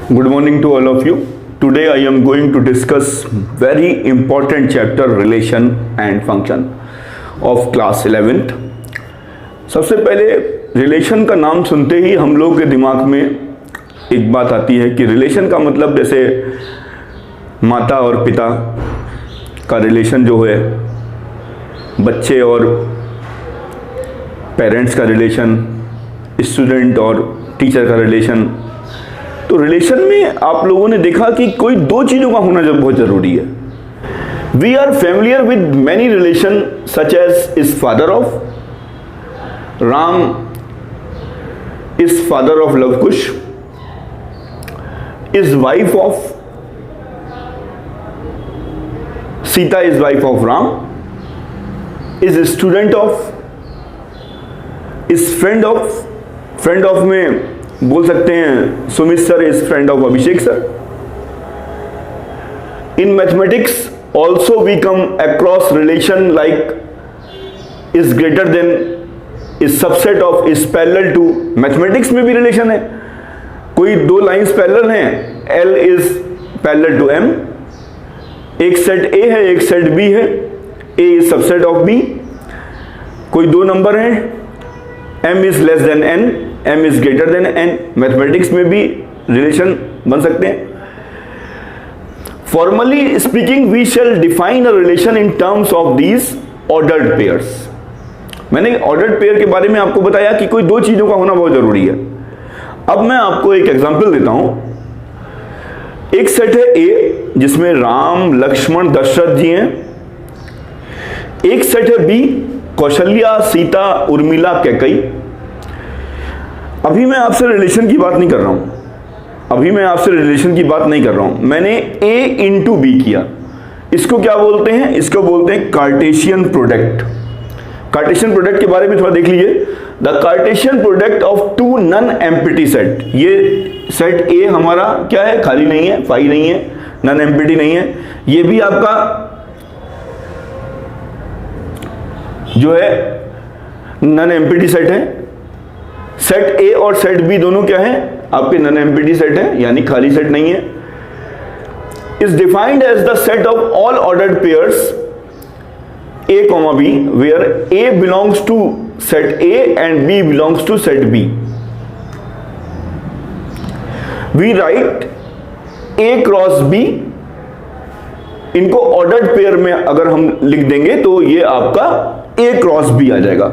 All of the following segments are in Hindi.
Good morning to all of you. Today I am going to discuss very important chapter relation and function of class 11th. सबसे पहले रिलेशन का नाम सुनते ही हम लोग के दिमाग में एक बात आती है कि रिलेशन का मतलब जैसे माता और पिता का रिलेशन जो है, बच्चे और पेरेंट्स का रिलेशन, स्टूडेंट और टीचर का रिलेशन। तो रिलेशन में आप लोगों ने देखा कि कोई दो चीज़ों का होना बहुत ज़रूरी है। We are familiar with many relation such as is father of Ram, is father of Lavkush, is wife of Sita, is wife of Ram, is student of, is friend of में बोल सकते हैं Sumit sir is friend of Abhishek sir. In mathematics also we come across relation like is greater than, is subset of, is parallel to. Mathematics में भी रिलेशन है, कोई दो लाइंस पैरेलल हैं, L is parallel to M, एक सेट ए है एक सेट बी है, A is subset of B. कोई दो नंबर हैं, m is less than n, m is greater than n। Mathematics में भी रिलेशन बन सकते हैं। Formally speaking we shall define a relation in terms of these ordered pairs. मैंने ऑर्डर्ड पेयर के बारे में आपको बताया कि कोई दो चीजों का होना बहुत जरूरी है। अब मैं आपको एक एग्जांपल देता हूं। एक सेट है ए जिसमें राम, लक्ष्मण, दशरथ जी हैं। एक सेट है बी, कौशल्या, सीता, उर्मिला, कैकई। अभी मैं आपसे रिलेशन की बात नहीं कर रहा हूं, मैंने ए इंटू बी किया। इसको क्या बोलते हैं? इसको बोलते हैं कार्टेशियन प्रोडक्ट। कार्टेशियन प्रोडक्ट के बारे में थोड़ा देख लीजिए। The Cartesian product of two non empty set. ये सेट ए हमारा क्या है? खाली नहीं है, फाई नहीं है, नन एम्प्टी नहीं है। ये भी आपका जो है नन एम्प्टी सेट है। सेट ए और सेट बी दोनों क्या है? आपके नन एम्प्टी सेट है, यानी खाली सेट नहीं है। Is defined as the set of all ordered pairs A comma B where A belongs to set A and B belongs to set B. We write A cross B. इनको ऑर्डर्ड पेयर में अगर हम लिख देंगे तो ये आपका ए क्रॉस बी आ जाएगा।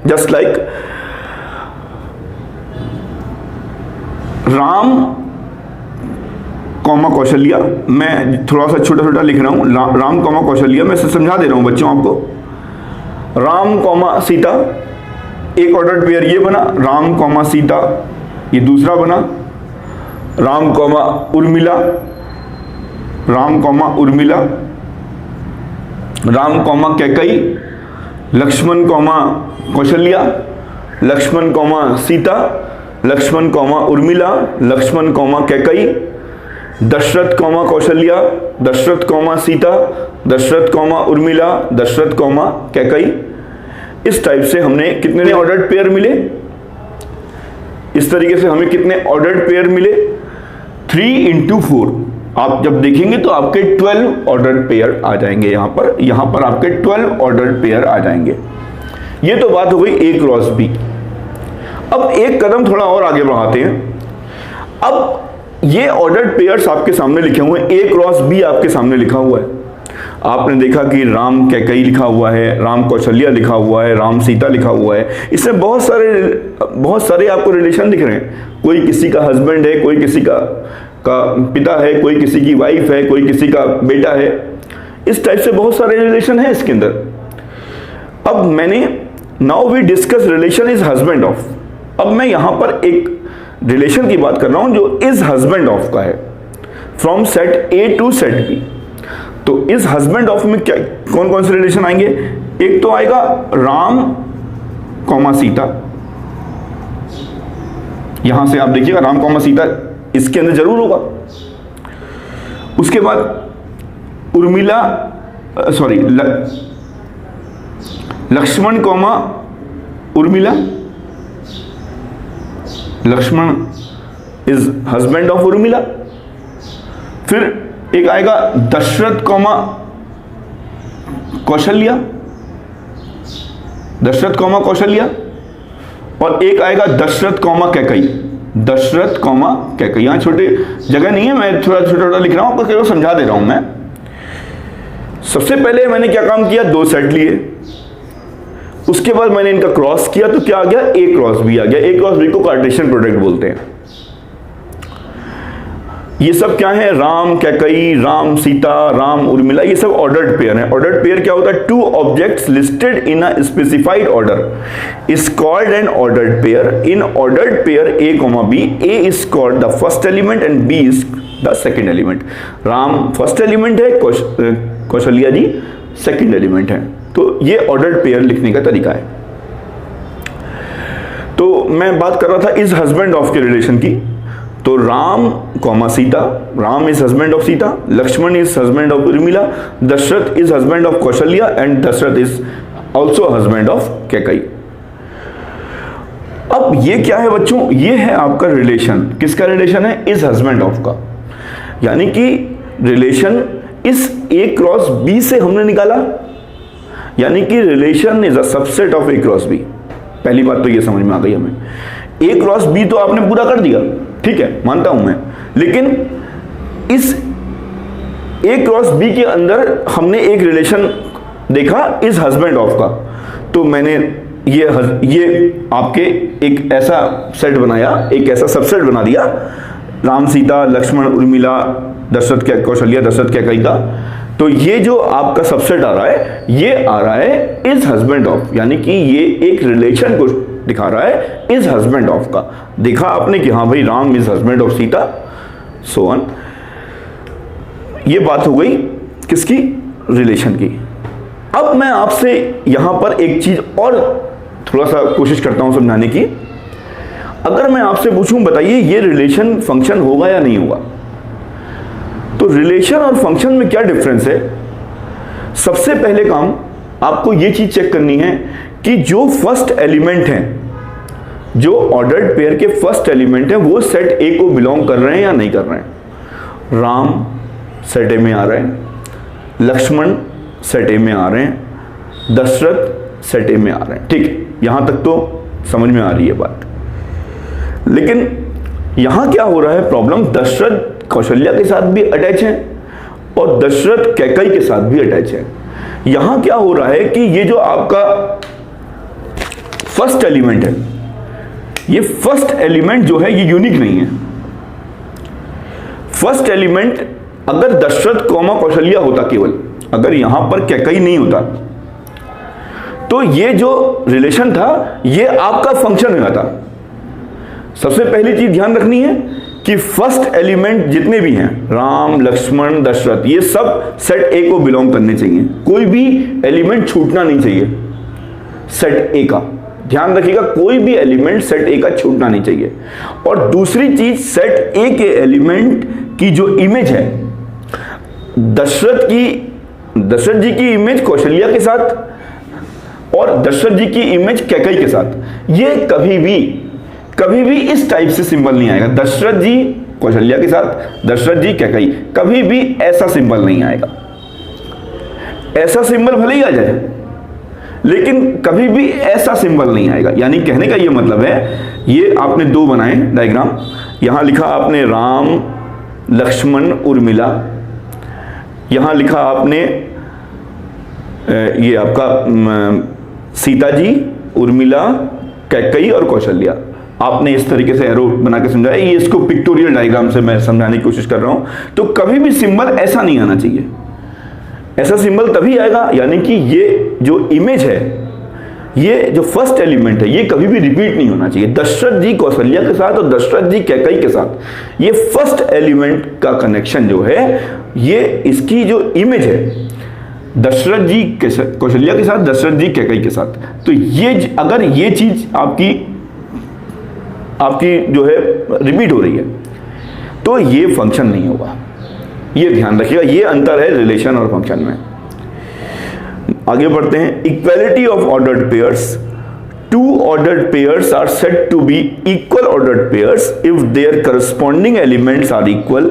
Just like Ram comma Kaushalya. मैं थोड़ा सा छोटा छोटा लिख रहा हूं, राम कॉमा कौशल्या। मैं समझा दे रहा हूं बच्चों आपको। राम कॉमा सीता, एक ऑर्डर्ड पेयर ये बना। राम कॉमा सीता, ये दूसरा बना। Ram comma Urmila, Ram comma Urmila, Ram comma Kaikeyi, Lakshman comma Kaushalya, Lakshman comma Sita, Lakshman comma Urmila, Lakshman comma Kaikeyi, Dasharath comma Kaushalya, Dasharath comma Sita, Dasharath comma Urmila, Dasharath comma Kaikeyi. इस टाइप से हमने कितने ऑर्डर्ड पेयर मिले? इस तरीके से हमें कितने ऑर्डर्ड पेयर मिले? 3 into 4। आप जब देखेंगे तो आपके 12 ऑर्डर्ड पेयर आ जाएंगे। यहां पर आपके 12 ऑर्डर्ड पेयर आ जाएंगे। ये तो बात हो गई ए क्रॉस बी। अब एक कदम थोड़ा और आगे बढ़ाते हैं। अब ये ऑर्डर्ड पेयर्स आपके सामने लिखे हुए हैं, ए क्रॉस बी आपके सामने लिखा हुआ है। आपने देखा कि राम कैकई लिखा हुआ है, राम कौशल्या लिखा हुआ है, राम सीता लिखा हुआ है। इसमें बहुत सारे आपको रिलेशन दिख रहे हैं। कोई किसी का हस्बैंड है, कोई किसी का पिता है, कोई किसी की वाइफ है, कोई किसी का बेटा है। इस टाइप से बहुत सारे रिलेशन है इसके अंदर। अब मैंने now we discuss relation is husband of. अब मैं यहां पर एक रिलेशन की बात कर रहा हूं जो इज हस्बैंड ऑफ का है, from set A to set B. तो इज हस्बैंड ऑफ में क्या कौन कौन से रिलेशन आएंगे? एक तो आएगा राम कॉमा सीता। यहां से आप देखिएगा राम कॉमा सीता इसके अंदर जरूर होगा। उसके बाद Urmila, sorry, Lakshman comma Urmila, Lakshman is husband of Urmila. फिर एक आएगा दशरथ कौमा कौशल्या, दशरथ कौमा कौशल्या, और एक आएगा दशरथ कौमा कैकई, दशरथ कौमा कैकई। यहां छोटे जगह नहीं है, मैं थोड़ा छोटा छोटा लिख रहा हूं, आपको केवल समझा दे रहा हूं मैं। सबसे पहले मैंने क्या काम किया, दो सेट लिए, उसके बाद मैंने इनका क्रॉस किया तो क्या आ गया, ए क्रॉस बी आ गया। ए क्रॉस बी को कार्टेशियन प्रोडक्ट बोलते हैं। ये सब क्या है, राम कैकई, राम सीता, राम उर्मिला, ये सब ऑर्डर्ड पेयर है। ऑर्डर्ड पेयर क्या होता है, two objects listed in a specified order is called an ordered pair. In ordered pair A comma B, A is called the first element and B is the second element. Ram first element है, कौशल्या जी सेकेंड एलिमेंट है। तो ये ऑर्डर्ड पेयर लिखने का तरीका है। तो मैं बात कर रहा था इज हस्बैंड ऑफ के रिलेशन की। तो Ram comma Sita, Ram is husband of Sita, Lakshman is husband of Urmila, Dasharath is husband of Kaushalya and Dasharath is also husband of Kaikeyi. अब ये क्या है बच्चों, ये है आपका रिलेशन। किसका रिलेशन है, इज हस्बैंड ऑफ का, यानी कि रिलेशन इस ए क्रॉस बी से हमने निकाला, यानी कि relation is a subset of A cross B. पहली बात तो ये समझ में आ गई हमें। ए क्रॉस बी तो आपने पूरा कर दिया, ठीक है, मानता हूं मैं, लेकिन इस ए क्रॉस बी के अंदर हमने एक रिलेशन देखा इज हस्बैंड ऑफ का। तो मैंने ये आपके एक ऐसा सेट बनाया, एक ऐसा सबसेट बना दिया, राम सीता लक्ष्मण उर्मिला दशरथ कौशल्या दशरथ कैकई का। तो ये जो आपका सबसेट आ रहा है, ये आ रहा है इज हस्बैंड ऑफ, यानी कि ये एक रिलेशन को दिखा रहा है इज हस्बैंड ऑफ का। देखा आपने कि हाँ भाई Ram is husband of Sita, so on. ये बात हो गई किसकी, रिलेशन की। अब मैं आपसे यहां पर एक चीज और थोड़ा सा कोशिश करता हूं समझाने की। अगर मैं आपसे पूछूं बताइए ये रिलेशन फंक्शन होगा या नहीं होगा, तो रिलेशन और फंक्शन में क्या डिफरेंस है। सबसे पहले काम आपको ये चीज चेक करनी है कि जो फर्स्ट एलिमेंट हैं, जो ऑर्डर्ड पेयर के फर्स्ट एलिमेंट हैं, वो सेट ए को बिलोंग कर रहे हैं या नहीं कर रहे हैं। राम सेट ए में आ रहे हैं, लक्ष्मण सेट ए में आ रहे हैं, दशरथ सेट ए में आ रहे हैं, ठीक है, यहां तक तो समझ में आ रही है बात। लेकिन यहां क्या हो रहा है प्रॉब्लम, दशरथ कौशल्या के साथ भी अटैच है और दशरथ कैकई के साथ भी अटैच है। यहां क्या हो रहा है कि ये जो आपका फर्स्ट एलिमेंट है, ये फर्स्ट एलिमेंट जो है ये यूनिक नहीं है। फर्स्ट एलिमेंट अगर दशरथ कौमा कौशल्या होता केवल, अगर यहां पर कैकई नहीं होता, तो ये जो रिलेशन था ये आपका फंक्शन हुआ था। सबसे पहली चीज ध्यान रखनी है कि फर्स्ट एलिमेंट जितने भी हैं, राम लक्ष्मण दशरथ, ये सब सेट ए को बिलोंग करने चाहिए। कोई भी एलिमेंट छूटना नहीं चाहिए सेट ए का, ध्यान रखिएगा, कोई भी एलिमेंट सेट ए का छूटना नहीं चाहिए। और दूसरी चीज, सेट ए के एलिमेंट की जो इमेज है, दशरथ जी की इमेज कौशल्या के साथ और दशरथ जी की इमेज कैकई के साथ, ये कभी भी इस टाइप से सिंबल नहीं आएगा। दशरथ जी कौशल्या के साथ, दशरथ जी कैकई, कभी भी ऐसा सिंबल नहीं आएगा। ऐसा सिंबल भले ही आ जाए, लेकिन कभी भी ऐसा सिंबल नहीं आएगा। यानी कहने का ये मतलब है, ये आपने दो बनाए डायग्राम, यहां लिखा आपने राम लक्ष्मण उर्मिला, यहां लिखा आपने ये आपका सीता जी उर्मिला कैकई और कौशल्या। आपने इस तरीके से एरो बना के समझाया, ये इसको पिक्टोरियल डायग्राम से मैं समझाने की कोशिश कर रहा हूं। तो कभी भी सिंबल ऐसा नहीं आना चाहिए। ऐसा सिंबल तभी आएगा, यानी कि ये जो इमेज है, ये जो फर्स्ट एलिमेंट है, ये कभी भी रिपीट नहीं होना चाहिए। दशरथ जी कौशल्या के साथ और दशरथ जी कैकई के साथ, ये फर्स्ट एलिमेंट का कनेक्शन जो है, ये इसकी जो इमेज है दशरथ जी कौशल्या के साथ, दशरथ जी कैकई के साथ, तो ये अगर ये चीज आपकी जो है रिपीट हो रही है, तो ये फंक्शन नहीं होगा। ये ध्यान रखिएगा, ये अंतर है रिलेशन और फंक्शन में। आगे बढ़ते हैं। Equality of ordered pairs two ordered pairs are said to be equal ordered pairs if their corresponding elements are equal।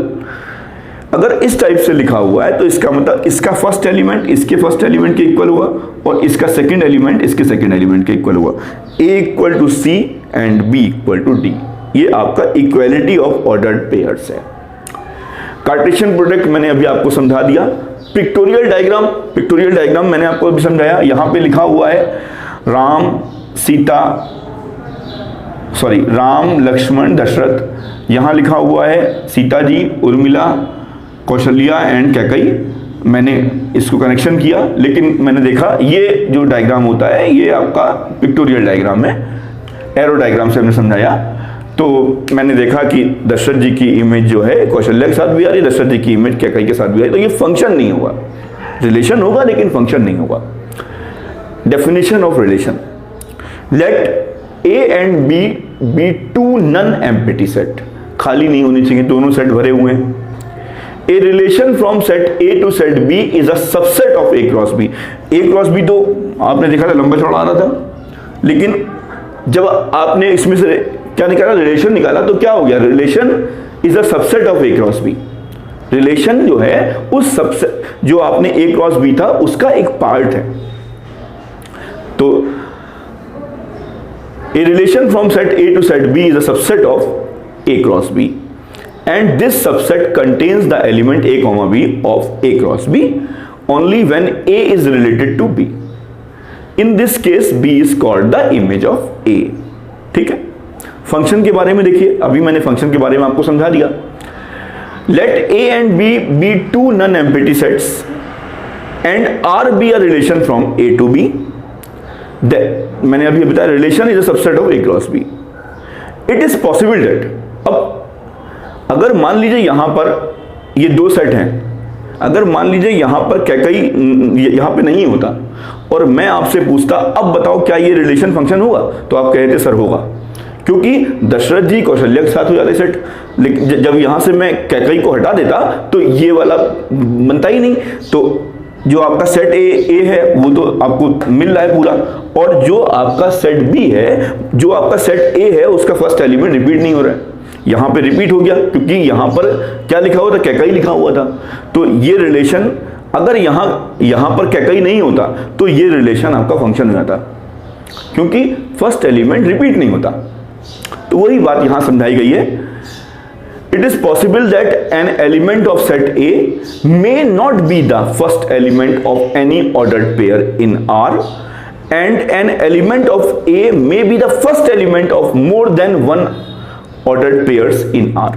अगर इस टाइप से लिखा हुआ है तो इसका मतलब इसका फर्स्ट एलिमेंट इसके फर्स्ट एलिमेंट के इक्वल हुआ और इसका सेकंड एलिमेंट इसके सेकंड एलिमेंट के इक्वल हुआ। A equal to C and B equal to D, ये आपका इक्वालिटी ऑफ ऑर्डर्ड पेयर्स है। कार्टेशियन प्रोडक्ट मैंने अभी आपको समझा दिया। पिक्टोरियल डायग्राम मैंने आपको अभी समझाया। यहां पे लिखा हुआ है राम लक्ष्मण दशरथ, यहां लिखा हुआ है सीता जी, उर्मिला, कौशल्या एंड कैकई। मैंने इसको कनेक्शन किया, लेकिन मैंने देखा ये जो डायग्राम होता है ये आपका पिक्टोरियल डायग्राम है, एरो डायग्राम से हमने समझाया। तो मैंने देखा कि दशरथ जी की इमेज जो है कौशल्या के साथ भी आ रही है, दशरथ जी की इमेज कैकई के साथ भी आ रही है, तो ये फंक्शन नहीं होगा, रिलेशन होगा लेकिन फंक्शन नहीं होगा। Definition of relation, let A and B be two non empty set, खाली नहीं होनी चाहिए, दोनों सेट भरे हुए हैं। A relation from set A to set B is a subset of A cross B। A cross B तो आपने देखा था लंबा चौड़ा आ रहा था, लेकिन जब आपने इसमें से क्या निकाला, रिलेशन निकाला, तो क्या हो गया, relation is a subset of A cross B। Relation जो है उस सबसेट जो आपने A क्रॉस B था उसका एक पार्ट है। तो A relation from set A to set B is a subset of A cross B and this subset contains the element A comma B of A cross B only when A is related to B। In this case B is called the image of A। ठीक है, फंक्शन के बारे में देखिए, अभी मैंने फंक्शन के बारे में आपको समझा दिया। Let A and B be two non-empty sets and R be a relation from A to B। मैंने अभी बताया relation is a subset of A cross B। It is possible that, अब अगर मान लीजिए यहां पर ये दो सेट हैं, अगर मान लीजिए यहां पर कैकई यहां पे नहीं होता और मैं आपसे पूछता अब बताओ क्या ये रिलेशन फंक्शन हुआ, तो आप कहते सर होगा, क्योंकि दशरथ जी कौशल्या के साथ हो जाते सेट, लेकिन जब यहां से मैं कैकई को हटा देता तो ये वाला बनता ही नहीं। तो जो आपका सेट ए है वो तो आपको मिल रहा है पूरा, और जो आपका सेट बी है, जो आपका सेट ए है उसका फर्स्ट एलिमेंट रिपीट नहीं हो रहा है, यहां पे रिपीट हो गया क्योंकि यहां पर क्या लिखा हुआ था, कैकई लिखा हुआ था। तो ये रिलेशन अगर यहां पर कैकई नहीं होता तो ये रिलेशन आपका फंक्शन हो जाता, क्योंकि फर्स्ट एलिमेंट रिपीट नहीं होता। तो वही बात यहां समझाई गई है। It is possible that an element of set A may not be the first element of any ordered pair in R and an element of A may be the first element of more than one ordered pairs in R।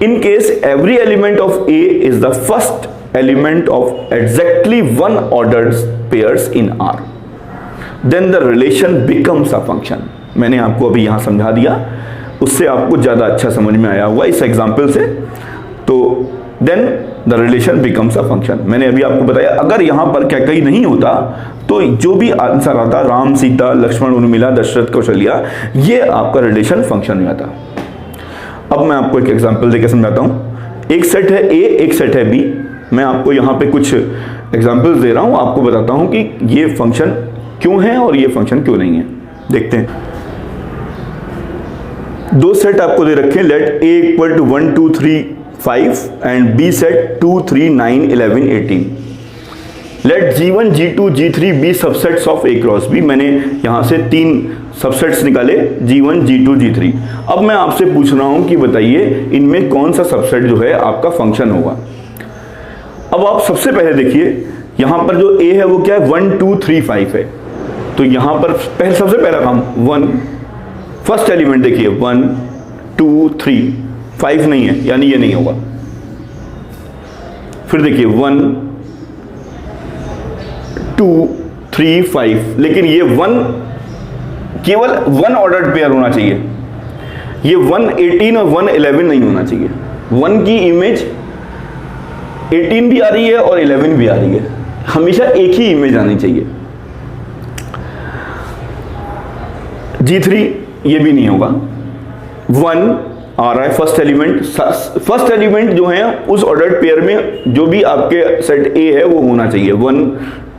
In case every element of A is the first element of exactly one ordered pairs in R, then the relation becomes a function। मैंने आपको अभी यहाँ समझा दिया, उससे आपको ज़्यादा अच्छा समझ में आया हुआ इस एग्जाम्पल से। तो then the relation becomes a function. मैंने अभी आपको बताया अगर यहाँ पर कैकई नहीं होता तो जो भी आंसर आता, राम, सीता, लक्ष्मण, उर्मिला, दशरथ, कौशल्या, ये आपका रिलेशन फंक्शन में आता। अब मैं आपको एक एग्जाम्पल देकर समझाता हूँ। एक सेट है ए, एक सेट है बी। मैं आपको यहाँ पे कुछ एग्जाम्पल्स दे रहा हूँ, आपको बताता हूँ कि ये फंक्शन क्यों है और ये फंक्शन क्यों नहीं है। देखते हैं, दो सेट आपको दे रखे हैं, let A equal to 1 2 3 5 and B set 2 3 9 11 18। Let G1 G2 G3 B subsets of A cross B। मैंने यहाँ से 3 सबसेट्स निकाले, G1 G2 G3। अब मैं आपसे पूछ रहा हूँ कि बताइए इनमें कौन सा सबसेट जो है आपका फंक्शन होगा। अब आप सबसे पहले देखिए यहाँ पर जो A है वो क्या है, 1 2 3 5 है। तो यहाँ पर सबसे पहला काम 1, फर्स्ट एलिमेंट देखिए 1 2 3 5 नहीं है, यानी ये नहीं होगा। फिर देखिए 1 2 3 5, लेकिन ये 1 केवल 1 ऑर्डर्ड पेयर होना चाहिए, ये 1 18 और 1 11 नहीं होना चाहिए। 1 की इमेज 18 भी आ रही है और 11 भी आ रही है, हमेशा एक ही इमेज आनी चाहिए। G3 ये भी नहीं होगा। 1 आ रहा है फर्स्ट एलिमेंट जो है उस ऑर्डर्ड पेयर में जो भी आपके सेट A है वो होना चाहिए। 1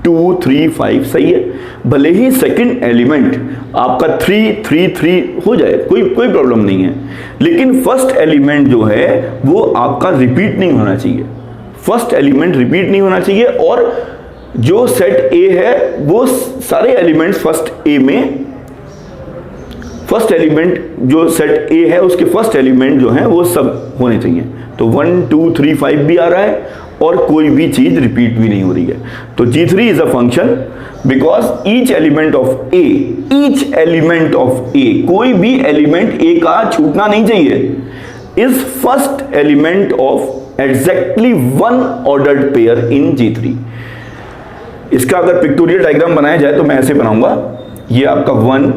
2 3 5 सही है। भले ही सेकंड एलिमेंट आपका 3 3 3 हो जाए, कोई प्रॉब्लम नहीं है, लेकिन फर्स्ट एलिमेंट जो है वो आपका रिपीट नहीं होना चाहिए। फर्स्ट एलिमेंट रिपीट नहीं होना चाहिए, और जो सेट ए है वो सारे एलिमेंट्स फर्स्ट ए में, फर्स्ट एलिमेंट जो सेट ए है उसके फर्स्ट एलिमेंट जो है वो सब होने चाहिए। तो 1 2 3 5 भी आ रहा है और कोई भी चीज रिपीट भी नहीं हो रही है। तो G3 is a function because each element of A, each element of A, कोई भी एलिमेंट ए का छूटना नहीं चाहिए, is first element of exactly one ordered pair in G3। इसका अगर पिक्टोरियल डायग्राम बनाया जाए तो मैं ऐसे बनाऊंगा, ये आपका 1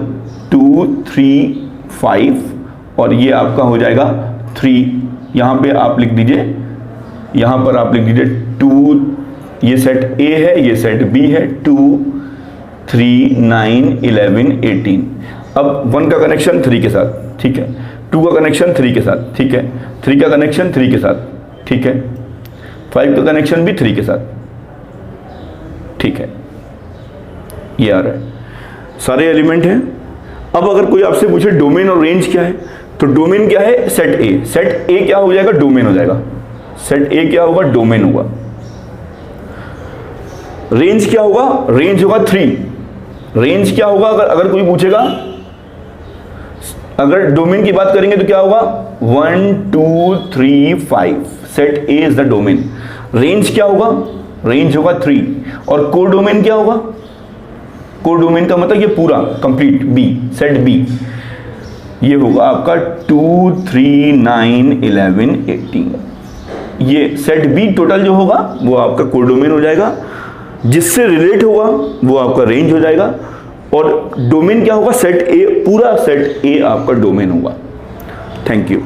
2 3 5 और ये आपका हो जाएगा 3, यहां पे आप लिख दीजिए, यहां पर आप लिख दीजिए 2, ये सेट ए है, ये सेट बी है, 2 3 9 11 18। अब 1 का कनेक्शन 3 के साथ, ठीक है, 2 का कनेक्शन 3 के साथ, ठीक है, 3 का कनेक्शन 3 के साथ, ठीक है, 5 का कनेक्शन भी 3 के साथ, ठीक है, ये आ रहा है, सारे एलिमेंट हैं। अब अगर कोई आपसे पूछे डोमेन और रेंज क्या है, तो डोमेन क्या है, सेट ए, सेट ए क्या हो जाएगा, डोमेन हो जाएगा, सेट ए क्या होगा, डोमेन होगा। रेंज क्या होगा, रेंज होगा 3, रेंज क्या होगा अगर कोई पूछेगा, अगर डोमेन की बात करेंगे तो क्या होगा, 1 2 3 5, set A is the domain. Range क्या होगा, रेंज होगा 3, और कोर डोमेन क्या होगा, कोर डोमेन का मतलब ये पूरा कंप्लीट बी, सेट बी, ये होगा आपका 2 3 9 11 18। ये सेट बी टोटल जो होगा वो आपका कोर डोमेन हो जाएगा, जिससे रिलेट होगा वो आपका रेंज हो जाएगा, और डोमेन क्या होगा, सेट ए, पूरा सेट ए आपका डोमेन होगा। Thank you.